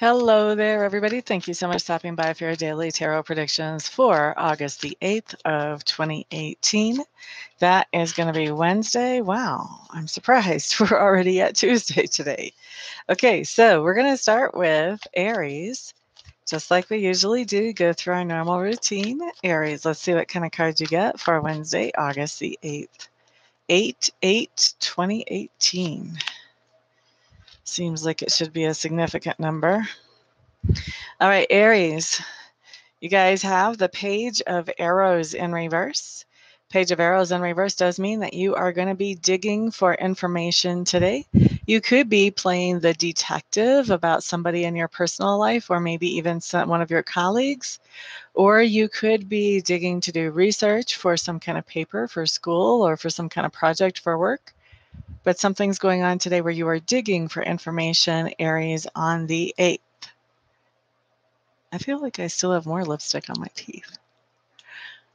Hello there, everybody. Thank you so much for stopping by for your daily tarot predictions for August the 8th of 2018. That is going to be Wednesday. Wow, I'm surprised. We're already at Tuesday today. Okay, so we're going to start with Aries. Just like we usually do, go through our normal routine. Aries, let's see what kind of cards you get for Wednesday, August the 8th. 8/8/2018. Seems like it should be a significant number. All right, Aries, you guys have the Page of Arrows in reverse. Page of Arrows in reverse does mean that you are going to be digging for information today. You could be playing the detective about somebody in your personal life, or maybe even one of your colleagues. Or you could be digging to do research for some kind of paper for school or for some kind of project for work. But something's going on today where you are digging for information, Aries, on the 8th. I feel like I still have more lipstick on my teeth.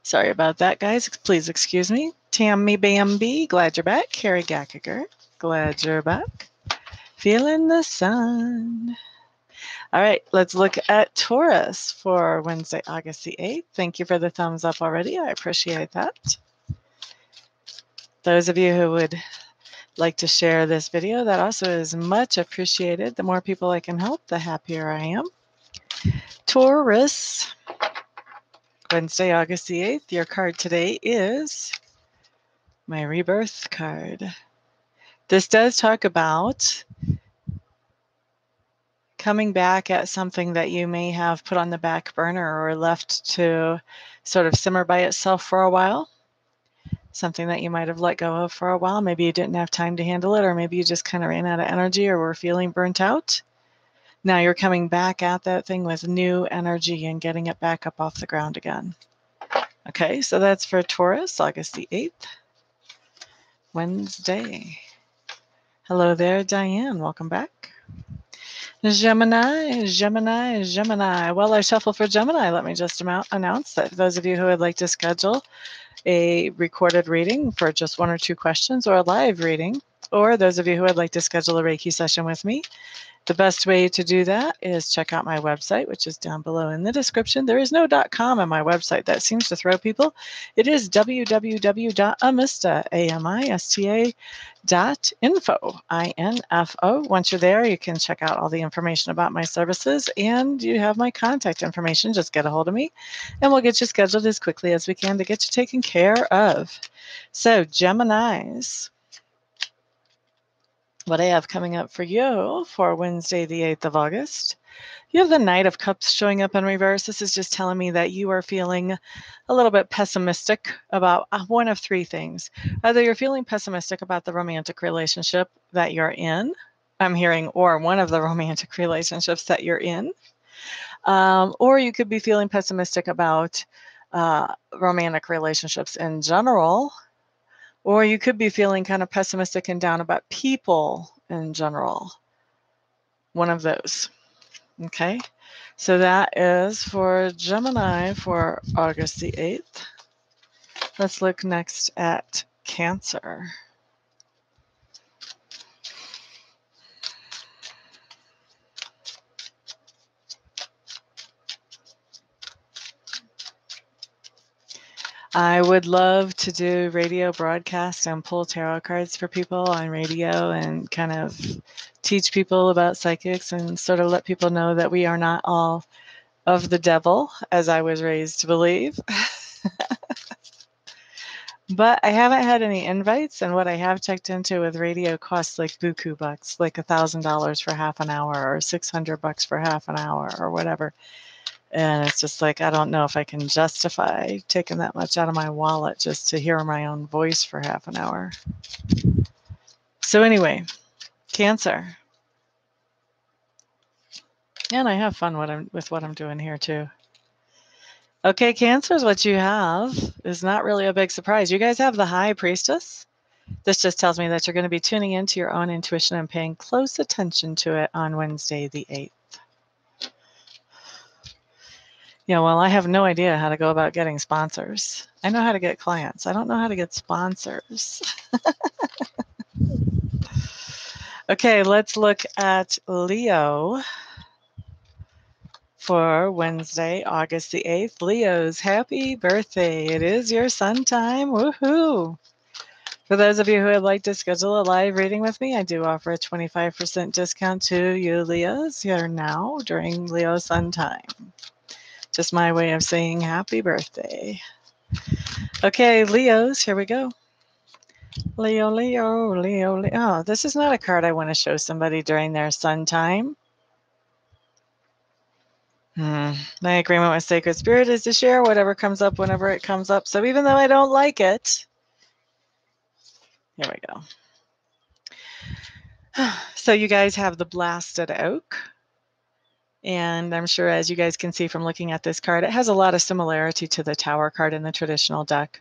Sorry about that, guys. Please excuse me. Tammy Bambi, glad you're back. Carrie Gackiger, glad you're back. Feeling the sun. All right, let's look at Taurus for Wednesday, August the 8th. Thank you for the thumbs up already. I appreciate that. Those of you who would like to share this video, that also is much appreciated. The more people I can help, the happier I am. Taurus, Wednesday, August the 8th. Your card today is my rebirth card. This does talk about coming back at something that you may have put on the back burner or left to sort of simmer by itself for a while. Something that you might have let go of for a while. Maybe you didn't have time to handle it, or maybe you just kind of ran out of energy or were feeling burnt out. Now you're coming back at that thing with new energy and getting it back up off the ground again. Okay, so that's for Taurus, August the 8th, Wednesday. Hello there, Diane. Welcome back. Gemini. Well, I shuffle for Gemini. Let me just announce that those of you who would like to schedule a recorded reading for just 1 or 2 questions, or a live reading, or those of you who would like to schedule a Reiki session with me, the best way to do that is check out my website, which is down below in the description. There is no .com on my website. That seems to throw people. It is www.amista.info. INFO. Once you're there, you can check out all the information about my services, and you have my contact information. Just get a hold of me, and we'll get you scheduled as quickly as we can to get you taken care of. So, Geminis, what I have coming up for you for Wednesday, the 8th of August. You have the Knight of Cups showing up in reverse. This is just telling me that you are feeling a little bit pessimistic about one of 3 things. Either you're feeling pessimistic about the romantic relationship that you're in, I'm hearing, or one of the romantic relationships that you're in. Or you could be feeling pessimistic about romantic relationships in general. Or you could be feeling kind of pessimistic and down about people in general. One of those. Okay. So that is for Gemini for August the 8th. Let's look next at Cancer. I would love to do radio broadcasts and pull tarot cards for people on radio and kind of teach people about psychics and sort of let people know that we are not all of the devil, as I was raised to believe. But I haven't had any invites, and what I have checked into with radio costs like buku bucks, like $1,000 for half an hour or $600 for half an hour or whatever. And it's just like, I don't know if I can justify taking that much out of my wallet just to hear my own voice for half an hour. So anyway, Cancer. And I have fun with what I'm doing here too. Okay, Cancers, what you have is not really a big surprise. You guys have the High Priestess. This just tells me that you're going to be tuning into your own intuition and paying close attention to it on Wednesday the 8th. Yeah, well, I have no idea how to go about getting sponsors. I know how to get clients. I don't know how to get sponsors. Okay, let's look at Leo. for Wednesday, August the 8th. Leos, happy birthday. It is your sun time. Woohoo! For those of you who would like to schedule a live reading with me, I do offer a 25% discount to you Leos here now during Leo sun time. Just my way of saying happy birthday. Okay, Leos, here we go. Leo, Leo, Leo, Leo. Oh, this is not a card I want to show somebody during their sun time. My agreement with Sacred Spirit is to share whatever comes up whenever it comes up. So even though I don't like it, here we go. So you guys have the Blasted Oak. And I'm sure, as you guys can see from looking at this card, it has a lot of similarity to the Tower card in the traditional deck.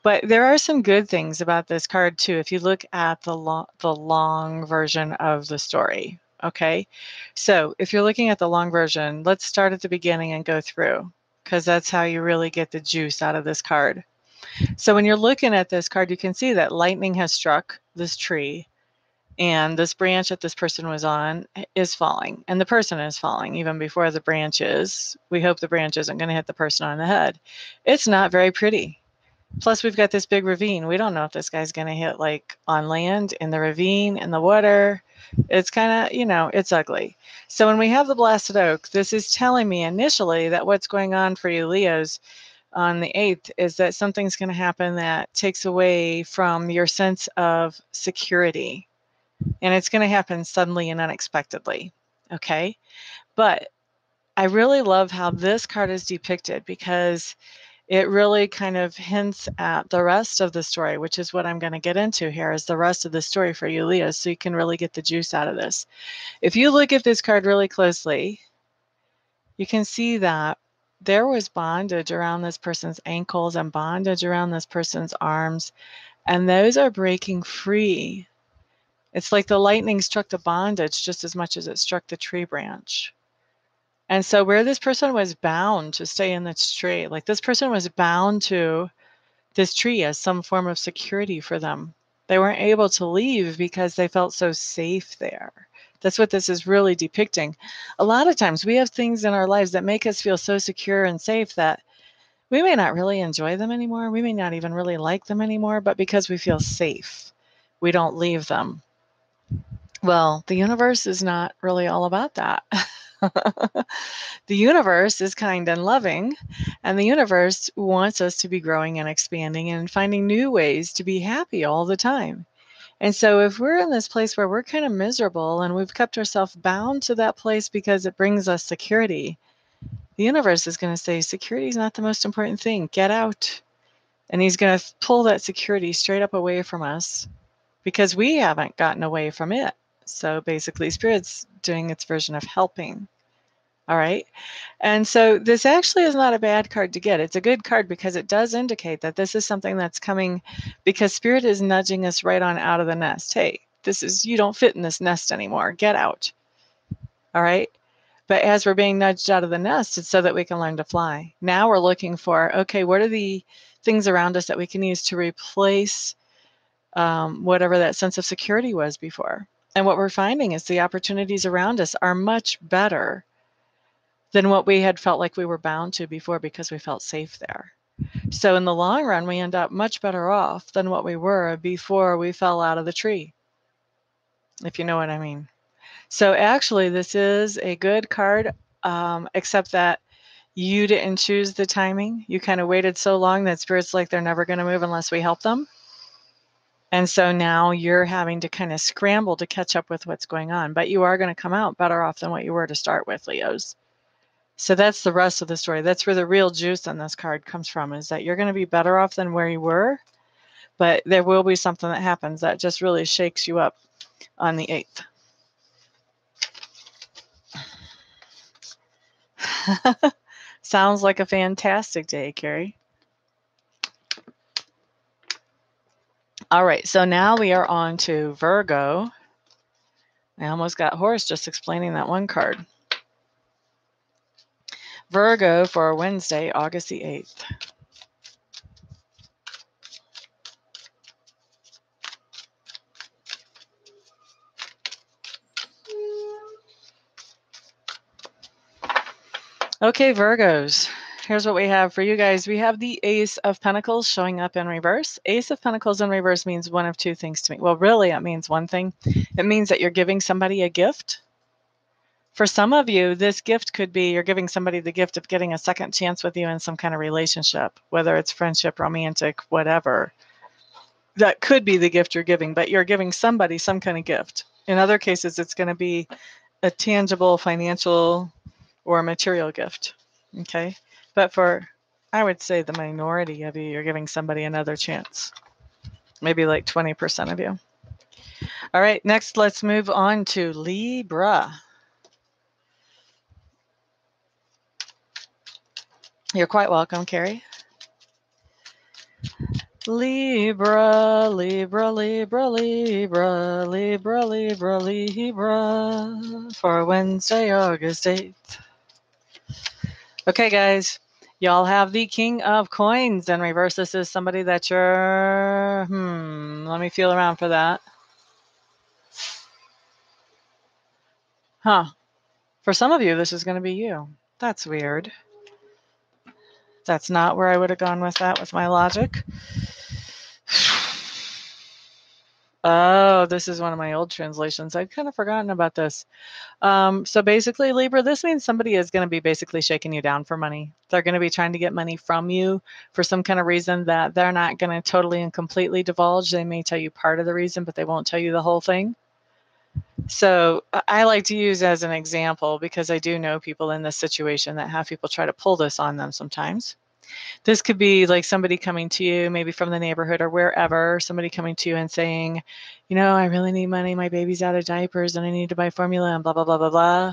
But there are some good things about this card, too, if you look at the long version of the story. Okay, so if you're looking at the long version, let's start at the beginning and go through, because that's how you really get the juice out of this card. So when you're looking at this card, you can see that lightning has struck this tree, and this branch that this person was on is falling, and the person is falling even before the branch is. We hope the branch isn't going to hit the person on the head. It's not very pretty. Plus, we've got this big ravine. We don't know if this guy's going to hit like on land, in the ravine, in the water. It's kind of, it's ugly. So when we have the Blasted Oak, this is telling me initially that what's going on for you Leos on the 8th is that something's going to happen that takes away from your sense of security. And it's going to happen suddenly and unexpectedly. Okay? But I really love how this card is depicted, because it really kind of hints at the rest of the story, which is what I'm going to get into here, is the rest of the story for you, Leo, so you can really get the juice out of this. If you look at this card really closely, you can see that there was bondage around this person's ankles and bondage around this person's arms, and those are breaking free. It's like the lightning struck the bondage just as much as it struck the tree branch. And so where this person was bound to stay in this tree, like this person was bound to this tree as some form of security for them. They weren't able to leave because they felt so safe there. That's what this is really depicting. A lot of times we have things in our lives that make us feel so secure and safe that we may not really enjoy them anymore. We may not even really like them anymore, but because we feel safe, we don't leave them. Well, the universe is not really all about that. The universe is kind and loving, and the universe wants us to be growing and expanding and finding new ways to be happy all the time. And so if we're in this place where we're kind of miserable and we've kept ourselves bound to that place because it brings us security, the universe is going to say, security is not the most important thing. Get out. And he's going to pull that security straight up away from us because we haven't gotten away from it. So basically, Spirit's doing its version of helping. All right. And so this actually is not a bad card to get. It's a good card because it does indicate that this is something that's coming because Spirit is nudging us right on out of the nest. Hey, you don't fit in this nest anymore. Get out. All right. But as we're being nudged out of the nest, it's so that we can learn to fly. Now we're looking for, okay, what are the things around us that we can use to replace whatever that sense of security was before? And what we're finding is the opportunities around us are much better than what we had felt like we were bound to before because we felt safe there. So in the long run, we end up much better off than what we were before we fell out of the tree, if you know what I mean. So actually, this is a good card, except that you didn't choose the timing. You kind of waited so long that Spirit's like they're never going to move unless we help them. And so now you're having to kind of scramble to catch up with what's going on. But you are going to come out better off than what you were to start with, Leos. So that's the rest of the story. That's where the real juice on this card comes from, is that you're going to be better off than where you were, but there will be something that happens that just really shakes you up on the 8th. Sounds like a fantastic day, Carrie. All right, so now we are on to Virgo. I almost got hoarse just explaining that one card. Virgo for Wednesday, August the 8th. Okay, Virgos. Here's what we have for you guys. We have the Ace of Pentacles showing up in reverse. Ace of Pentacles in reverse means one of two things to me. Well, really, it means one thing. It means that you're giving somebody a gift. For some of you, this gift could be you're giving somebody the gift of getting a second chance with you in some kind of relationship, whether it's friendship, romantic, whatever. That could be the gift you're giving, but you're giving somebody some kind of gift. In other cases, it's going to be a tangible financial or material gift. Okay. But for, I would say the minority of you, you're giving somebody another chance. Maybe like 20% of you. All right. Next, let's move on to Libra. You're quite welcome, Carrie. Libra, Libra, Libra, Libra, Libra, Libra, Libra, for Wednesday, August 8th. Okay, guys, y'all have the King of Coins in reverse. This is somebody that you're, let me feel around for that. Huh. For some of you, this is going to be you. That's weird. That's not where I would have gone with that with my logic. Oh, this is one of my old translations. I'd kind of forgotten about this. So basically, Libra, this means somebody is going to be basically shaking you down for money. They're going to be trying to get money from you for some kind of reason that they're not going to totally and completely divulge. They may tell you part of the reason, but they won't tell you the whole thing. So I like to use as an example because I do know people in this situation that have people try to pull this on them sometimes. This could be like somebody coming to you, maybe from the neighborhood or wherever, somebody coming to you and saying, you know, I really need money. My baby's out of diapers and I need to buy formula and blah, blah, blah, blah, blah.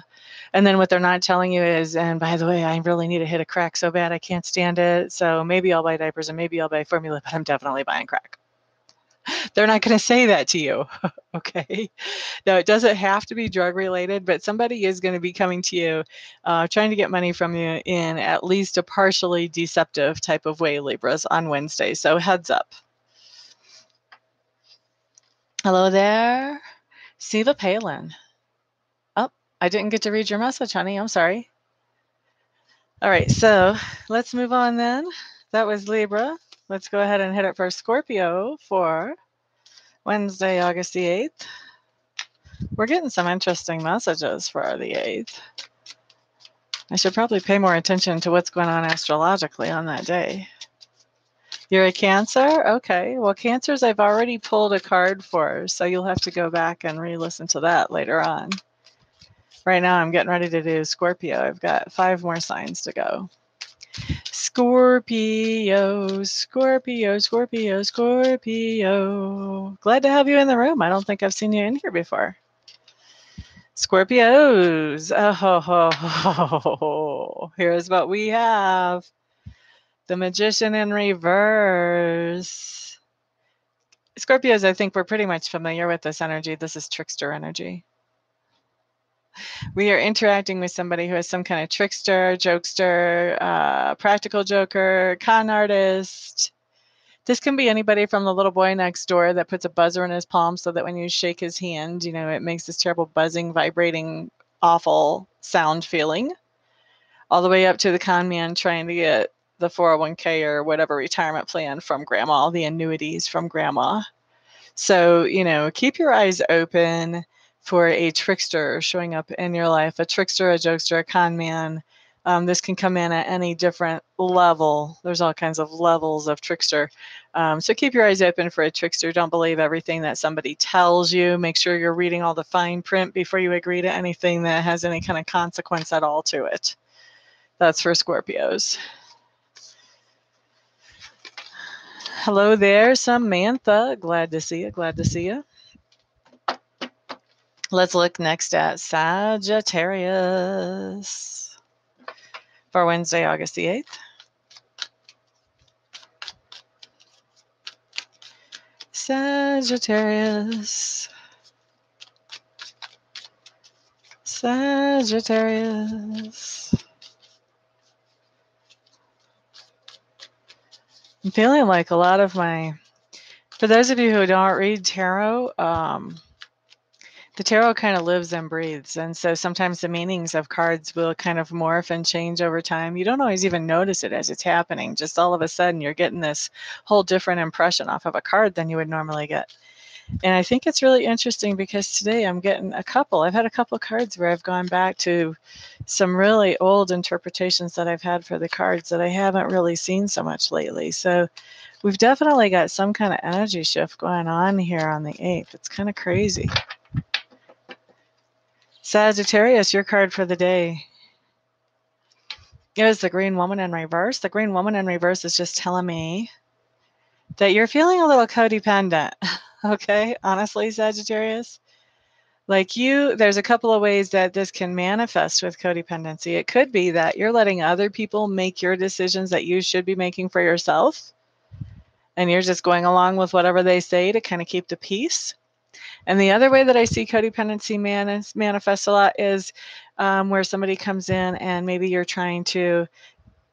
And then what they're not telling you is, and by the way, I really need to hit a crack so bad I can't stand it. So maybe I'll buy diapers and maybe I'll buy formula, but I'm definitely buying crack. They're not going to say that to you. Okay. Now, it doesn't have to be drug related, but somebody is going to be coming to you, trying to get money from you in at least a partially deceptive type of way, Libras, on Wednesday. So heads up. Hello there. Siva Palin. Oh, I didn't get to read your message, honey. I'm sorry. All right. So let's move on then. That was Libra. Let's go ahead and hit it for Scorpio for Wednesday, August the 8th. We're getting some interesting messages for the 8th. I should probably pay more attention to what's going on astrologically on that day. You're a Cancer? Okay. Well, Cancers I've already pulled a card for, so you'll have to go back and re-listen to that later on. Right now I'm getting ready to do Scorpio. I've got 5 more signs to go. Scorpio, Scorpio, Scorpio, Scorpio. Glad to have you in the room. I don't think I've seen you in here before. Scorpios. Oh, here's what we have. The Magician in reverse. Scorpios, I think we're pretty much familiar with this energy. This is trickster energy. We are interacting with somebody who is some kind of trickster, jokester, practical joker, con artist. This can be anybody from the little boy next door that puts a buzzer in his palm so that when you shake his hand, you know, it makes this terrible buzzing, vibrating, awful sound feeling. All the way up to the con man trying to get the 401k or whatever retirement plan from grandma, the annuities from grandma. So, you know, keep your eyes open for a trickster showing up in your life, a trickster, a jokester, a con man. This can come in at any different level. There's all kinds of levels of trickster. So keep your eyes open for a trickster. Don't believe everything that somebody tells you. Make sure you're reading all the fine print before you agree to anything that has any kind of consequence at all to it. That's for Scorpios. Hello there, Samantha. Glad to see you. Glad to see you. Let's look next at Sagittarius for Wednesday, August the 8th. Sagittarius. Sagittarius. I'm feeling like a lot of my, for those of you who don't read tarot, The tarot kind of lives and breathes. And so sometimes the meanings of cards will kind of morph and change over time. You don't always even notice it as it's happening. Just all of a sudden, you're getting this whole different impression off of a card than you would normally get. And I think it's really interesting because today I'm getting I've had a couple of cards where I've gone back to some really old interpretations that I've had for the cards that I haven't really seen so much lately. So we've definitely got some kind of energy shift going on here on the 8th. It's kind of crazy. Sagittarius, your card for the day is the Green Woman in reverse. The Green Woman in reverse is just telling me that you're feeling a little codependent. Okay, honestly, Sagittarius. Like there's a couple of ways that this can manifest with codependency. It could be that you're letting other people make your decisions that you should be making for yourself, and you're just going along with whatever they say to kind of keep the peace. And the other way that I see codependency manifest a lot is where somebody comes in and maybe you're trying to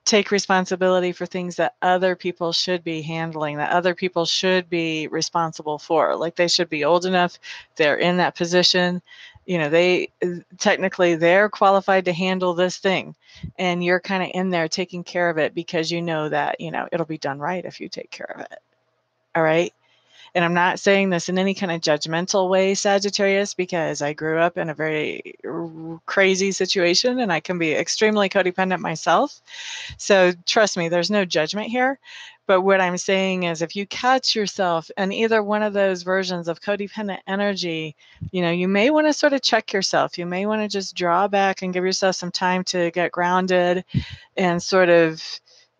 take responsibility for things that other people should be handling, that other people should be responsible for. Like they should be old enough, they're in that position, they're qualified to handle this thing. And you're kind of in there taking care of it because you know that, it'll be done right if you take care of it. All right. And I'm not saying this in any kind of judgmental way, Sagittarius, because I grew up in a very crazy situation and I can be extremely codependent myself. So trust me, there's no judgment here. But what I'm saying is if you catch yourself in either one of those versions of codependent energy, you may want to sort of check yourself. You may want to just draw back and give yourself some time to get grounded and sort of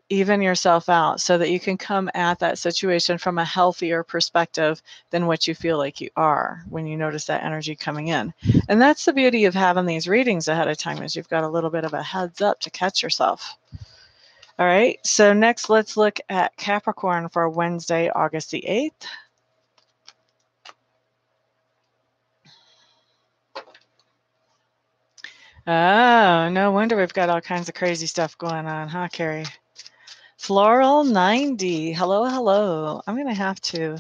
even yourself out so that you can come at that situation from a healthier perspective than what you feel like you are when you notice that energy coming in. And that's the beauty of having these readings ahead of time, is you've got a little bit of a heads up to catch yourself. All right, so next let's look at Capricorn for Wednesday, August the 8th. Oh, no wonder we've got all kinds of crazy stuff going on, huh, Carrie? Floral 90. Hello, hello. I'm going to have to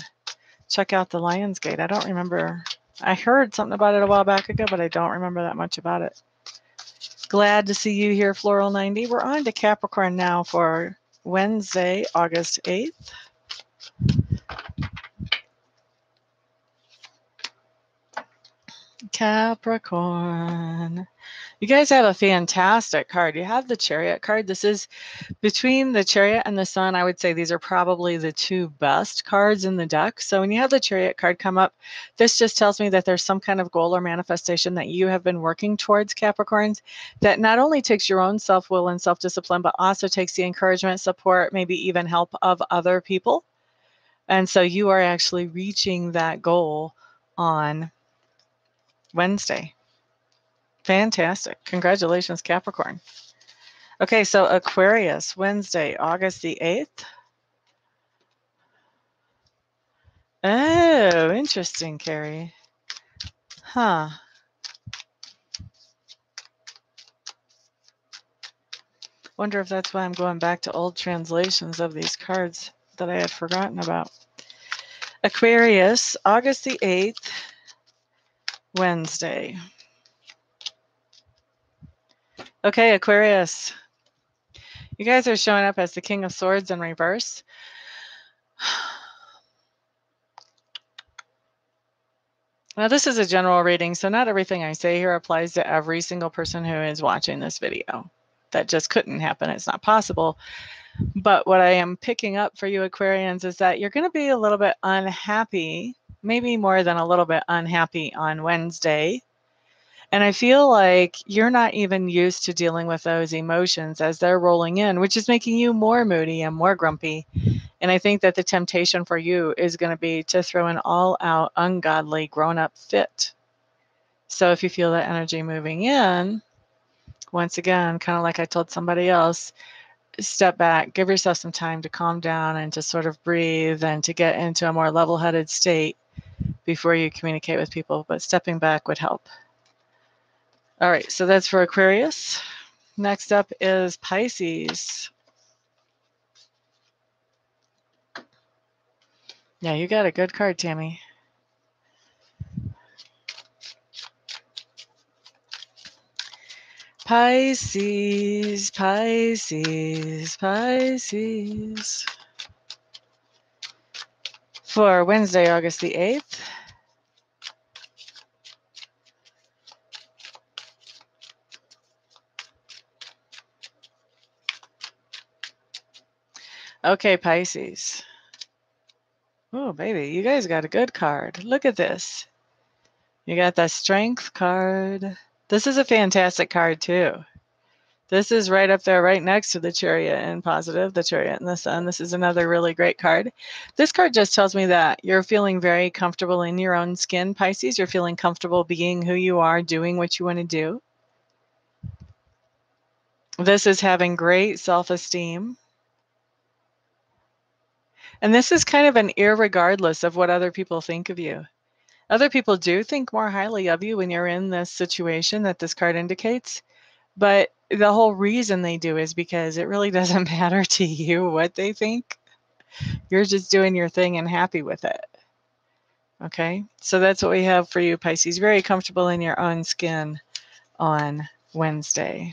check out the Lionsgate. I don't remember. I heard something about it a while back ago, but I don't remember that much about it. Glad to see you here, Floral 90. We're on to Capricorn now for Wednesday, August 8th. Capricorn. You guys have a fantastic card. You have the Chariot card. This is between the Chariot and the Sun. I would say these are probably the two best cards in the deck. So when you have the Chariot card come up, this just tells me that there's some kind of goal or manifestation that you have been working towards, Capricorns, that not only takes your own self-will and self-discipline, but also takes the encouragement, support, maybe even help of other people. And so you are actually reaching that goal on Wednesday. Fantastic. Congratulations, Capricorn. Okay, so Aquarius, Wednesday, August the 8th. Oh, interesting, Carrie. Huh. Wonder if that's why I'm going back to old translations of these cards that I had forgotten about. Aquarius, August the 8th, Wednesday. Okay, Aquarius. You guys are showing up as the King of Swords in reverse. Now, this is a general reading, so not everything I say here applies to every single person who is watching this video. That just couldn't happen. It's not possible. But what I am picking up for you Aquarians is that you're going to be a little bit unhappy, maybe more than a little bit unhappy on Wednesday. And I feel like you're not even used to dealing with those emotions as they're rolling in, which is making you more moody and more grumpy. And I think that the temptation for you is going to be to throw an all-out, ungodly, grown-up fit. So if you feel that energy moving in, once again, kind of like I told somebody else, step back, give yourself some time to calm down and to sort of breathe and to get into a more level-headed state before you communicate with people. But stepping back would help. All right, so that's for Aquarius. Next up is Pisces. Yeah, you got a good card, Tammy. Pisces, Pisces, Pisces. For Wednesday, August the 8th. Okay, Pisces. Oh, baby, you guys got a good card. Look at this. You got the Strength card. This is a fantastic card, too. This is right up there, right next to the Chariot and Positive, the Chariot and the Sun. This is another really great card. This card just tells me that you're feeling very comfortable in your own skin, Pisces. You're feeling comfortable being who you are, doing what you want to do. This is having great self-esteem. And this is kind of an irregardless of what other people think of you. Other people do think more highly of you when you're in this situation that this card indicates. But the whole reason they do is because it really doesn't matter to you what they think. You're just doing your thing and happy with it. Okay? So that's what we have for you, Pisces. Very comfortable in your own skin on Wednesday.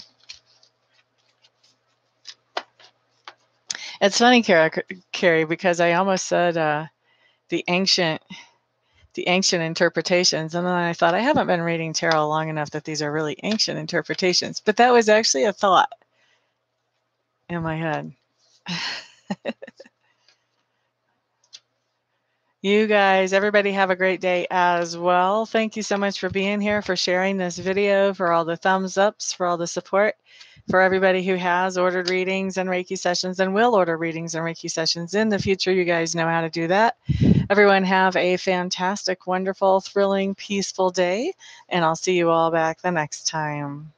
It's funny, Carrie, because I almost said the ancient interpretations, and then I thought I haven't been reading tarot long enough that these are really ancient interpretations, but that was actually a thought in my head. You guys, everybody have a great day as well. Thank you so much for being here, for sharing this video, for all the thumbs ups, for all the support. For everybody who has ordered readings and Reiki sessions and will order readings and Reiki sessions in the future, you guys know how to do that. Everyone have a fantastic, wonderful, thrilling, peaceful day, and I'll see you all back the next time.